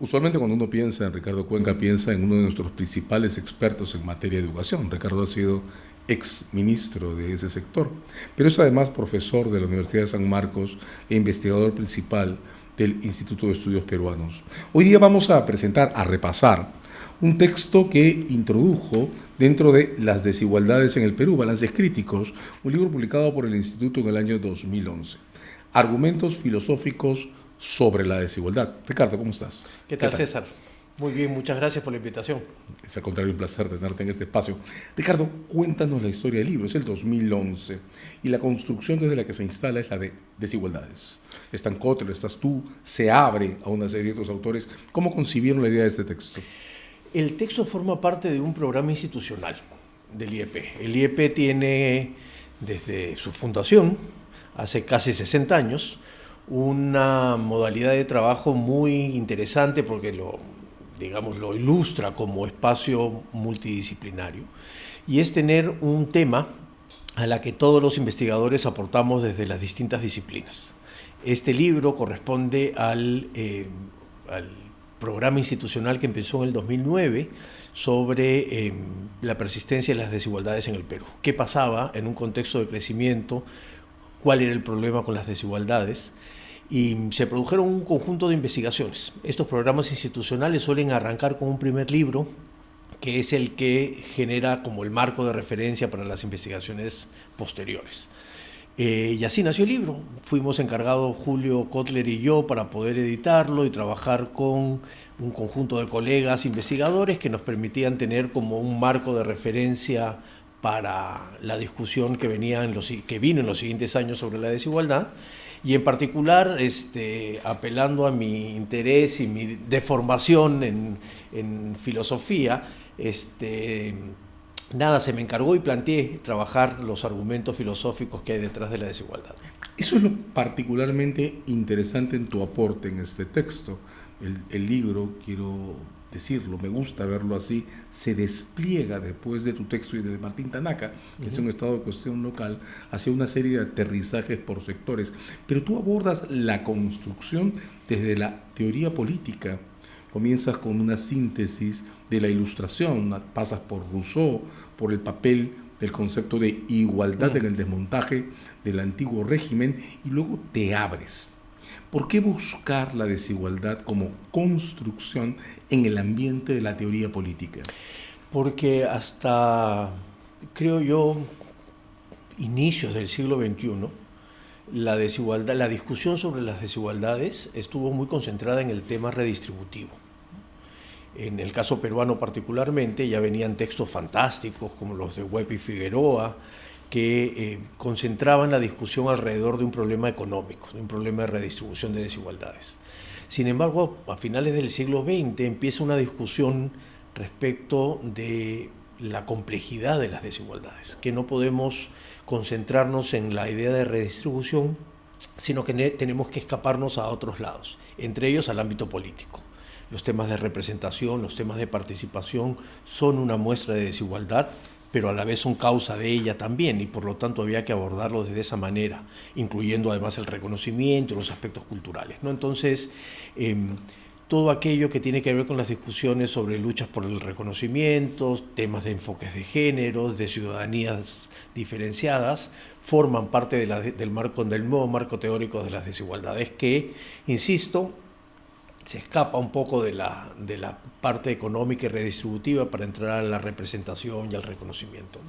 Usualmente cuando uno piensa en Ricardo Cuenca, piensa en uno de nuestros principales expertos en materia de educación. Ricardo ha sido ex ministro de ese sector, pero es además profesor de la Universidad de San Marcos e investigador principal del Instituto de Estudios Peruanos. Hoy día vamos a presentar, a repasar, un texto que introdujo dentro de Las desigualdades en el Perú, Balances Críticos, un libro publicado por el Instituto en el año 2011. Argumentos filosóficos sobre la desigualdad. Ricardo, ¿cómo estás? ¿Qué tal, César? Muy bien, muchas gracias por la invitación. Es al contrario un placer tenerte en este espacio. Ricardo, cuéntanos la historia del libro. Es el 2011 y la construcción desde la que se instala es la de desigualdades. Están Kotler, estás tú, se abre a una serie de otros autores. ¿Cómo concibieron la idea de este texto? El texto forma parte de un programa institucional del IEP. El IEP tiene, desde su fundación, hace casi 60 años, una modalidad de trabajo muy interesante porque lo ilustra como espacio multidisciplinario, y es tener un tema a la que todos los investigadores aportamos desde las distintas disciplinas. Este libro corresponde al programa institucional que empezó en el 2009 sobre la persistencia de las desigualdades en el Perú. ¿Qué pasaba en un contexto de crecimiento? ¿Cuál era el problema con las desigualdades? Y se produjeron un conjunto de investigaciones. Estos programas institucionales suelen arrancar con un primer libro, que es el que genera como el marco de referencia para las investigaciones posteriores. Y así nació el libro. Fuimos encargados, Julio Kotler y yo, para poder editarlo y trabajar con un conjunto de colegas investigadores que nos permitían tener como un marco de referencia para la discusión que vino en los siguientes años sobre la desigualdad. Y en particular, apelando a mi interés y mi deformación en filosofía, se me encargó y planteé trabajar los argumentos filosóficos que hay detrás de la desigualdad. Eso es lo particularmente interesante en tu aporte en este texto. El libro, quiero decirlo, me gusta verlo así, se despliega después de tu texto y de Martín Tanaka, que es un estado de cuestión local, hacia una serie de aterrizajes por sectores. Pero tú abordas la construcción desde la teoría política. Comienzas con una síntesis de la Ilustración, pasas por Rousseau, por el papel del concepto de igualdad en el desmontaje del antiguo régimen, y luego te abres. ¿Por qué buscar la desigualdad como construcción en el ambiente de la teoría política? Porque hasta, creo yo, inicios del siglo XXI, la discusión sobre las desigualdades estuvo muy concentrada en el tema redistributivo. En el caso peruano particularmente ya venían textos fantásticos como los de Webb y Figueroa, que concentraban la discusión alrededor de un problema económico, de un problema de redistribución de desigualdades. Sin embargo, a finales del siglo XX empieza una discusión respecto de la complejidad de las desigualdades, que no podemos concentrarnos en la idea de redistribución, sino que tenemos que escaparnos a otros lados, entre ellos al ámbito político. Los temas de representación, los temas de participación son una muestra de desigualdad, pero a la vez son causa de ella también, y por lo tanto había que abordarlos de esa manera, incluyendo además el reconocimiento y los aspectos culturales, ¿no? Entonces, todo aquello que tiene que ver con las discusiones sobre luchas por el reconocimiento, temas de enfoques de géneros, de ciudadanías diferenciadas, forman parte del nuevo marco teórico de las desigualdades que, insisto, se escapa un poco de la parte económica y redistributiva para entrar a la representación y al reconocimiento.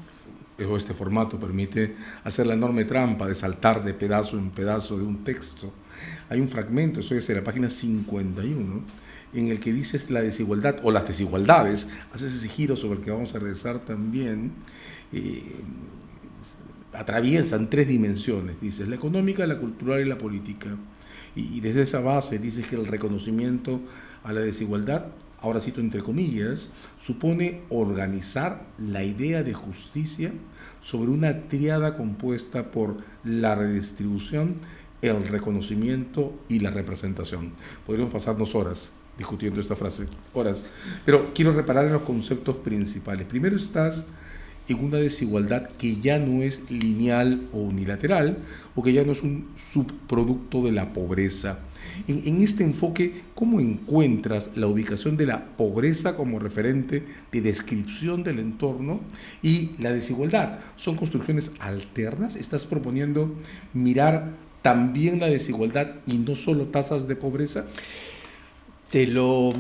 Este formato permite hacer la enorme trampa de saltar de pedazo en pedazo de un texto. Hay un fragmento, eso es en la página 51, en el que dices la desigualdad o las desigualdades, haces ese giro sobre el que vamos a regresar también, atraviesan tres dimensiones, dices, la económica, la cultural y la política. Y desde esa base dices que el reconocimiento a la desigualdad, ahora cito entre comillas, supone organizar la idea de justicia sobre una tríada compuesta por la redistribución, el reconocimiento y la representación. Podríamos pasarnos horas discutiendo esta frase, horas. Pero quiero reparar en los conceptos principales. Primero estás en una desigualdad que ya no es lineal o unilateral, o que ya no es un subproducto de la pobreza. En este enfoque, ¿cómo encuentras la ubicación de la pobreza como referente de descripción del entorno y la desigualdad? ¿Son construcciones alternas? ¿Estás proponiendo mirar también la desigualdad y no solo tasas de pobreza? Te lo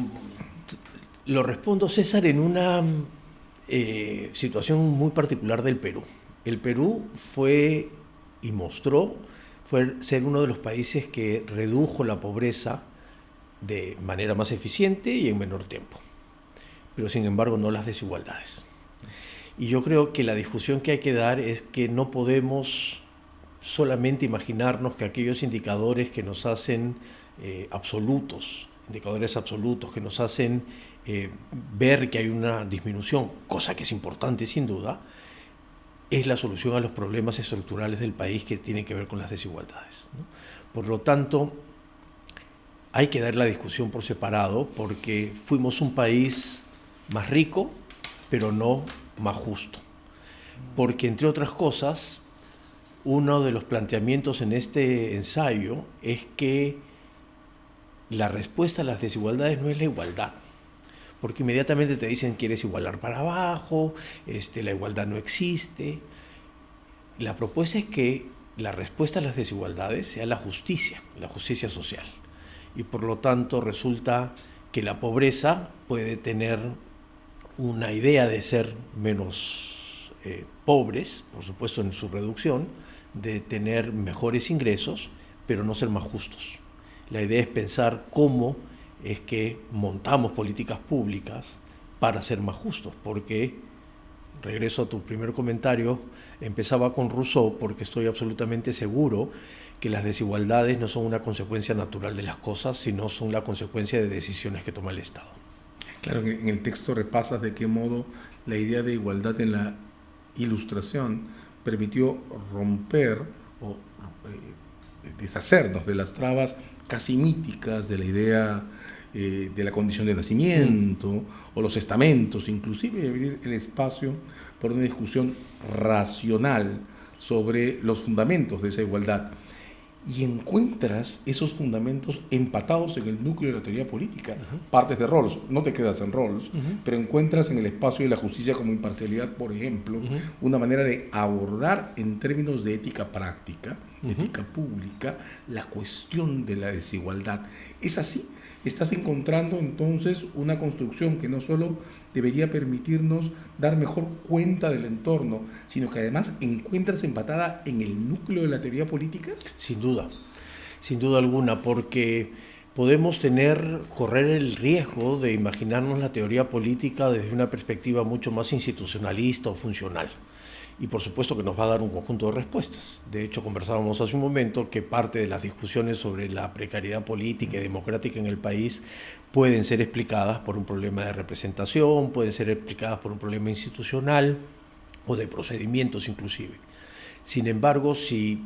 respondo, César, en una situación muy particular del Perú. El Perú fue y mostró ser uno de los países que redujo la pobreza de manera más eficiente y en menor tiempo, pero sin embargo no las desigualdades. Y yo creo que la discusión que hay que dar es que no podemos solamente imaginarnos que aquellos indicadores que nos hacen indicadores absolutos que nos hacen ver que hay una disminución, cosa que es importante sin duda, es la solución a los problemas estructurales del país que tienen que ver con las desigualdades, ¿no? Por lo tanto, hay que dar la discusión por separado porque fuimos un país más rico, pero no más justo. Porque, entre otras cosas, uno de los planteamientos en este ensayo es que la respuesta a las desigualdades no es la igualdad. Porque inmediatamente te dicen quieres igualar para abajo, la igualdad no existe. La propuesta es que la respuesta a las desigualdades sea la justicia social. Y por lo tanto resulta que la pobreza puede tener una idea de ser menos pobres, por supuesto en su reducción, de tener mejores ingresos, pero no ser más justos. La idea es pensar cómo es que montamos políticas públicas para ser más justos, porque, regreso a tu primer comentario, empezaba con Rousseau, porque estoy absolutamente seguro que las desigualdades no son una consecuencia natural de las cosas, sino son la consecuencia de decisiones que toma el Estado. Claro, en el texto repasas de qué modo la idea de igualdad en la Ilustración permitió romper o deshacernos de las trabas casi míticas de la idea de la condición de nacimiento o los estamentos, inclusive abrir el espacio por una discusión racional sobre los fundamentos de esa igualdad. Y encuentras esos fundamentos empatados en el núcleo de la teoría política. Partes de Rawls, no te quedas en Rawls, pero encuentras en el espacio de la justicia como imparcialidad, por ejemplo, una manera de abordar en términos de ética práctica, ética pública, la cuestión de la desigualdad. ¿Es así? Estás encontrando entonces una construcción que no solo debería permitirnos dar mejor cuenta del entorno, sino que además encuentras empatada en el núcleo de la teoría política. Sin duda alguna, porque podemos correr el riesgo de imaginarnos la teoría política desde una perspectiva mucho más institucionalista o funcional. Y por supuesto que nos va a dar un conjunto de respuestas. De hecho, conversábamos hace un momento que parte de las discusiones sobre la precariedad política y democrática en el país pueden ser explicadas por un problema de representación, pueden ser explicadas por un problema institucional o de procedimientos inclusive. Sin embargo, si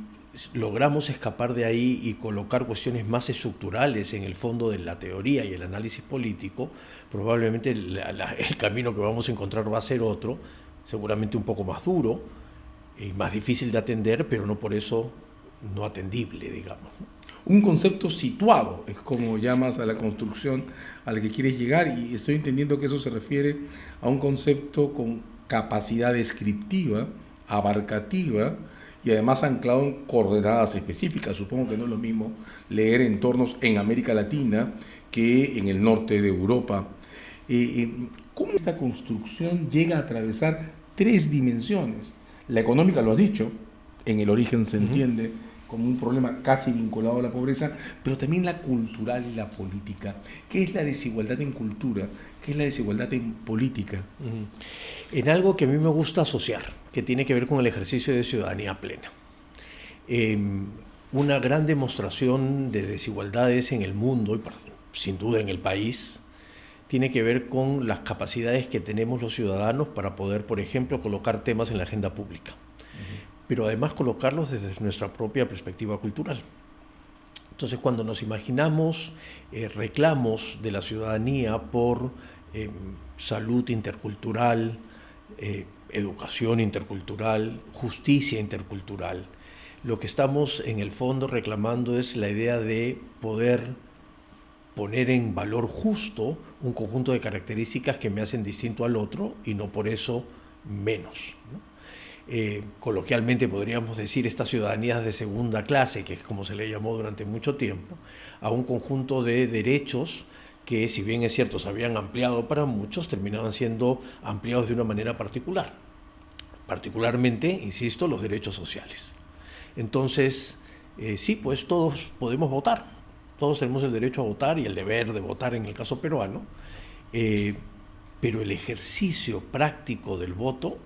logramos escapar de ahí y colocar cuestiones más estructurales en el fondo de la teoría y el análisis político, probablemente el camino que vamos a encontrar va a ser otro, seguramente un poco más duro y más difícil de atender, pero no por eso no atendible, digamos. Un concepto situado es como llamas a la construcción a la que quieres llegar, y estoy entendiendo que eso se refiere a un concepto con capacidad descriptiva, abarcativa y además anclado en coordenadas específicas. Supongo que no es lo mismo leer entornos en América Latina que en el norte de Europa. ¿Cómo esta construcción llega a atravesar 3 dimensiones? La económica, lo has dicho, en el origen se entiende como un problema casi vinculado a la pobreza, pero también la cultural y la política. ¿Qué es la desigualdad en cultura? ¿Qué es la desigualdad en política? En algo que a mí me gusta asociar, que tiene que ver con el ejercicio de ciudadanía plena. Una gran demostración de desigualdades en el mundo, y sin duda en el país, tiene que ver con las capacidades que tenemos los ciudadanos para poder, por ejemplo, colocar temas en la agenda pública, pero además colocarlos desde nuestra propia perspectiva cultural. Entonces, cuando nos imaginamos reclamos de la ciudadanía por salud intercultural, educación intercultural, justicia intercultural. Lo que estamos en el fondo reclamando es la idea de poder poner en valor justo un conjunto de características que me hacen distinto al otro y no por eso menos, ¿no? Coloquialmente podríamos decir estas ciudadanías de segunda clase, que es como se le llamó durante mucho tiempo, a un conjunto de derechos que, si bien es cierto, se habían ampliado para muchos, terminaban siendo ampliados de una manera particular. Particularmente, insisto, los derechos sociales. Entonces, sí, pues todos podemos votar, todos tenemos el derecho a votar y el deber de votar en el caso peruano, pero el ejercicio práctico del voto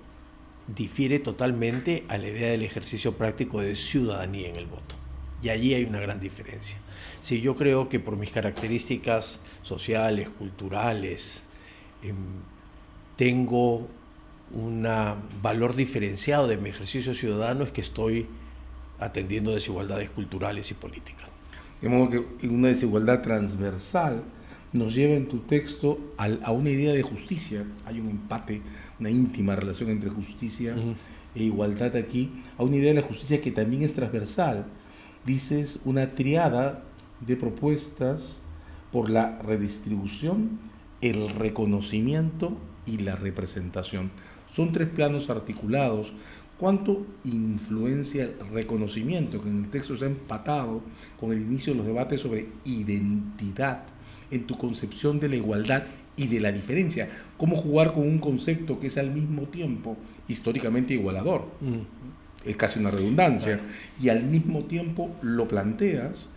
difiere totalmente a la idea del ejercicio práctico de ciudadanía en el voto. Y allí hay una gran diferencia. Si yo creo que por mis características sociales, culturales, tengo un valor diferenciado de mi ejercicio ciudadano, es que estoy atendiendo desigualdades culturales y políticas. De modo que una desigualdad transversal nos lleva en tu texto a una idea de justicia. Hay un empate, una íntima relación entre justicia e igualdad aquí, a una idea de la justicia que también es transversal. Dices una triada de propuestas por la redistribución, el reconocimiento y la representación. Son tres planos articulados. ¿Cuánto influencia el reconocimiento, que en el texto está empatado con el inicio de los debates sobre identidad, en tu concepción de la igualdad y de la diferencia? ¿Cómo jugar con un concepto que es al mismo tiempo históricamente igualador? Es casi una redundancia. Y al mismo tiempo lo planteas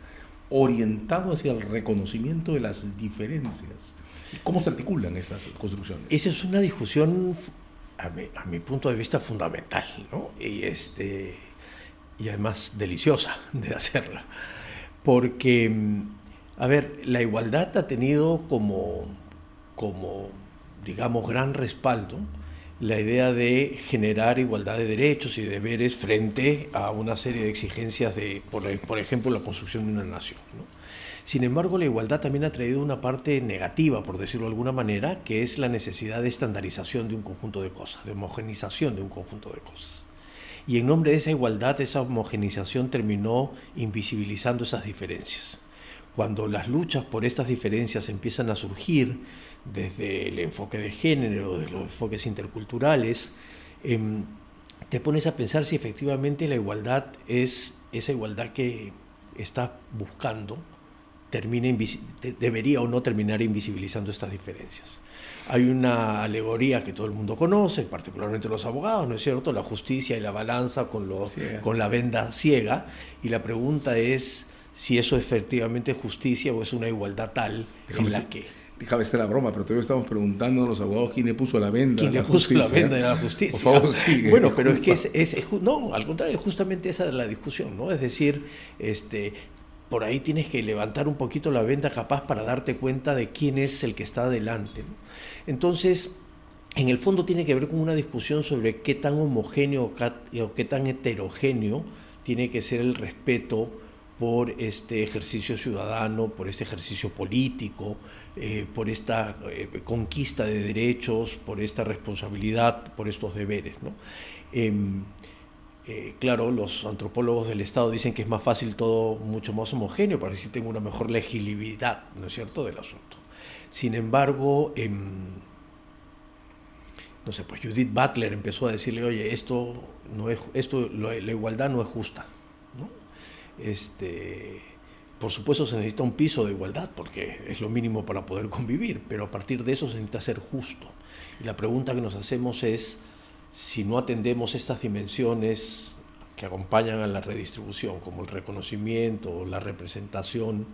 orientado hacia el reconocimiento de las diferencias. ¿Cómo se articulan esas construcciones? Esa es una discusión, a mi punto de vista, fundamental, ¿no? Y además deliciosa de hacerla. Porque, a ver, la igualdad ha tenido como digamos, gran respaldo la idea de generar igualdad de derechos y deberes frente a una serie de exigencias de, por ejemplo, la construcción de una nación, ¿no? Sin embargo, la igualdad también ha traído una parte negativa, por decirlo de alguna manera, que es la necesidad de estandarización de un conjunto de cosas, de homogenización de un conjunto de cosas. Y en nombre de esa igualdad, esa homogenización terminó invisibilizando esas diferencias. Cuando las luchas por estas diferencias empiezan a surgir desde el enfoque de género, de los enfoques interculturales, te pones a pensar si efectivamente la igualdad es esa igualdad que estás buscando, debería o no terminar invisibilizando estas diferencias. Hay una alegoría que todo el mundo conoce, particularmente los abogados, ¿no es cierto? La justicia y la balanza con la venda ciega, y la pregunta es si eso efectivamente es justicia o es una igualdad tal en la que... Déjame hacer la broma, pero todavía estamos preguntando a los abogados quién le puso la venda. ¿Quién le puso la venda a la justicia? Por favor, sigue. Bueno, pero es que no, al contrario, justamente esa es la discusión, ¿no? Es decir, por ahí tienes que levantar un poquito la venda capaz para darte cuenta de quién es el que está adelante, ¿no? Entonces, en el fondo tiene que ver con una discusión sobre qué tan homogéneo o qué tan heterogéneo tiene que ser el respeto por este ejercicio ciudadano, por este ejercicio político, por esta conquista de derechos, por esta responsabilidad, por estos deberes, ¿no? Claro, los antropólogos del Estado dicen que es más fácil todo mucho más homogéneo, para que sí tenga una mejor legibilidad, ¿no es cierto?, del asunto. Sin embargo, no sé, pues Judith Butler empezó a decirle, oye, la igualdad no es justa, ¿no? Por supuesto se necesita un piso de igualdad porque es lo mínimo para poder convivir, pero a partir de eso se necesita ser justo. Y la pregunta que nos hacemos es, si no atendemos estas dimensiones que acompañan a la redistribución, como el reconocimiento o la representación,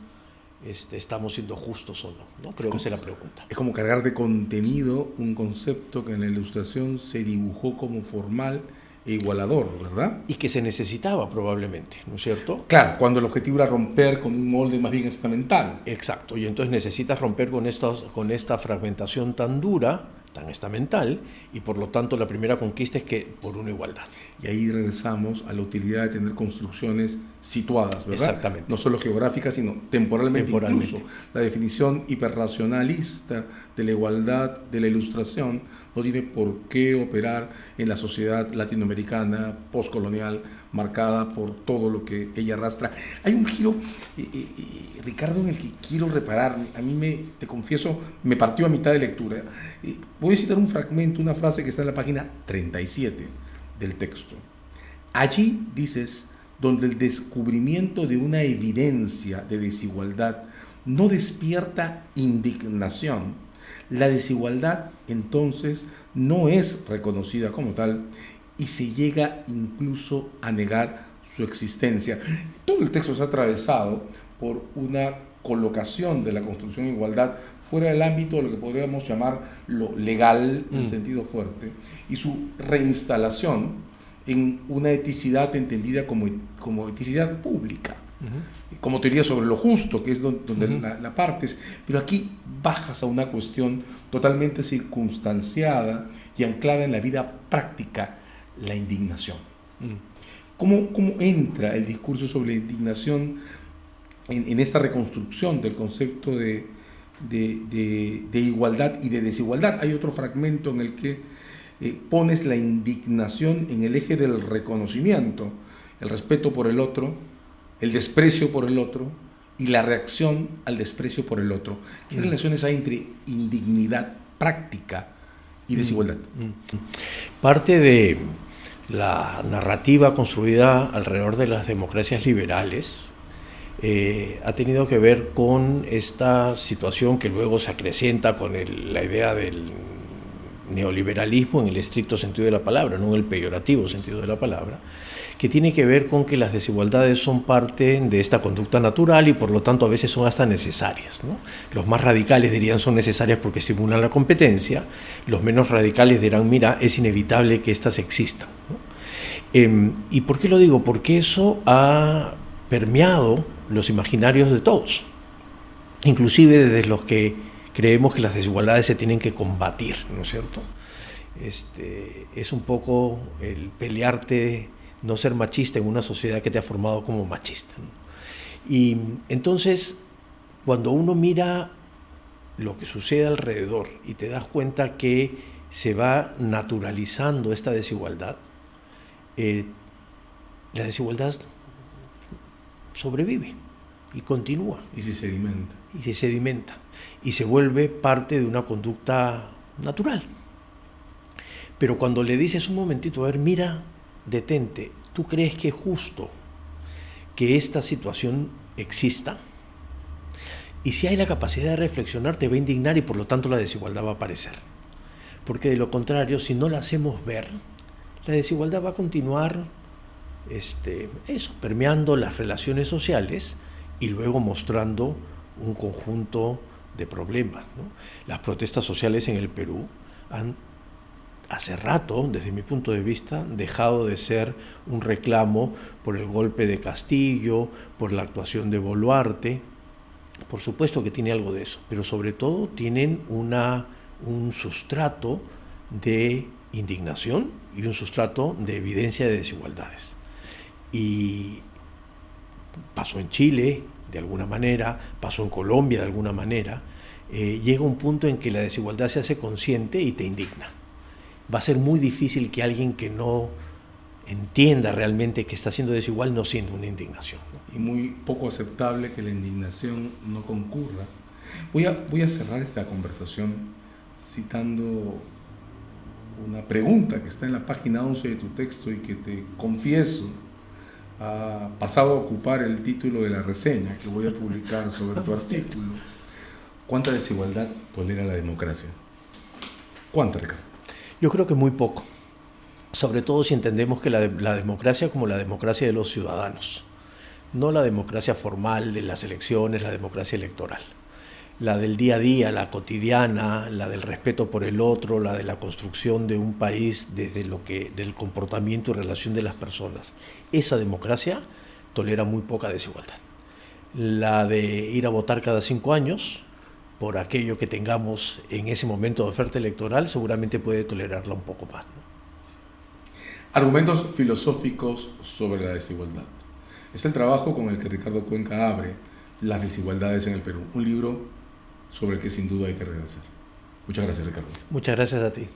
¿estamos siendo justos o no? ¿No? Creo que esa es la pregunta. Es como cargar de contenido un concepto que en la Ilustración se dibujó como formal e igualador, ¿verdad? Y que se necesitaba probablemente, ¿no es cierto? Claro, cuando el objetivo era romper con un molde más bien estamental. Exacto, y entonces necesitas romper con esta fragmentación tan dura tan estamental, y por lo tanto la primera conquista es que por una igualdad. Y ahí regresamos a la utilidad de tener construcciones situadas, ¿verdad? Exactamente. No solo geográficas, sino temporalmente. Incluso la definición hiperracionalista de la igualdad de la Ilustración no tiene por qué operar en la sociedad latinoamericana postcolonial marcada por todo lo que ella arrastra. Hay un giro, Ricardo, en el que quiero reparar. A mí, te confieso, me partió a mitad de lectura. Voy a citar un fragmento, una frase que está en la página 37 del texto. Allí dices, donde el descubrimiento de una evidencia de desigualdad no despierta indignación, la desigualdad entonces no es reconocida como tal y se llega incluso a negar su existencia. Todo el texto está atravesado por una colocación de la construcción de igualdad fuera del ámbito de lo que podríamos llamar lo legal en sentido fuerte, y su reinstalación en una eticidad entendida como eticidad pública, como teoría sobre lo justo, que es donde la partes, pero aquí bajas a una cuestión totalmente circunstanciada y anclada en la vida práctica, la indignación. ¿Cómo entra el discurso sobre la indignación en esta reconstrucción del concepto de igualdad y de desigualdad? Hay otro fragmento en el que pones la indignación en el eje del reconocimiento, el respeto por el otro, el desprecio por el otro y la reacción al desprecio por el otro. ¿Qué relaciones hay entre indignidad práctica y desigualdad? Parte de la narrativa construida alrededor de las democracias liberales ha tenido que ver con esta situación que luego se acrecienta con la idea del neoliberalismo en el estricto sentido de la palabra, no en el peyorativo sentido de la palabra, que tiene que ver con que las desigualdades son parte de esta conducta natural y por lo tanto a veces son hasta necesarias, ¿no? Los más radicales dirían son necesarias porque estimulan la competencia, los menos radicales dirán, mira, es inevitable que éstas existan, ¿no? ¿Y por qué lo digo? Porque eso ha permeado los imaginarios de todos, inclusive desde los que creemos que las desigualdades se tienen que combatir, ¿no es cierto? Es un poco el pelearte, no ser machista en una sociedad que te ha formado como machista, ¿no? Y entonces, cuando uno mira lo que sucede alrededor y te das cuenta que se va naturalizando esta desigualdad, la desigualdad sobrevive y continúa. Y se sedimenta. Y se sedimenta. Y se vuelve parte de una conducta natural. Pero cuando le dices un momentito, a ver, mira, detente, ¿tú crees que es justo que esta situación exista? Y si hay la capacidad de reflexionar, te va a indignar y por lo tanto la desigualdad va a aparecer. Porque de lo contrario, si no la hacemos ver, la desigualdad va a continuar permeando las relaciones sociales y luego mostrando un conjunto de problemas, ¿no? Las protestas sociales en el Perú han, hace rato, desde mi punto de vista, dejado de ser un reclamo por el golpe de Castillo, por la actuación de Boluarte. Por supuesto que tiene algo de eso, pero sobre todo tienen un sustrato de indignación y un sustrato de evidencia de desigualdades. Y pasó en Chile, de alguna manera, pasó en Colombia de alguna manera, llega un punto en que la desigualdad se hace consciente y te indigna. Va a ser muy difícil que alguien que no entienda realmente que está siendo desigual no sienta una indignación, ¿no? Y muy poco aceptable que la indignación no concurra. Voy a cerrar esta conversación citando una pregunta que está en la página 11 de tu texto y que te confieso ha pasado a ocupar el título de la reseña que voy a publicar sobre tu artículo. ¿Cuánta desigualdad tolera la democracia? ¿Cuánta, Ricardo? Yo creo que muy poco, sobre todo si entendemos que la democracia como la democracia de los ciudadanos, no la democracia formal de las elecciones, la democracia electoral, la del día a día, la cotidiana, la del respeto por el otro, la de la construcción de un país desde del comportamiento y relación de las personas. Esa democracia tolera muy poca desigualdad. La de ir a votar cada 5 años por aquello que tengamos en ese momento de oferta electoral, seguramente puede tolerarla un poco más, ¿no? Argumentos filosóficos sobre la desigualdad. Es el trabajo con el que Ricardo Cuenca abre Las desigualdades en el Perú, un libro sobre el que sin duda hay que regresar. Muchas gracias, Ricardo. Muchas gracias a ti.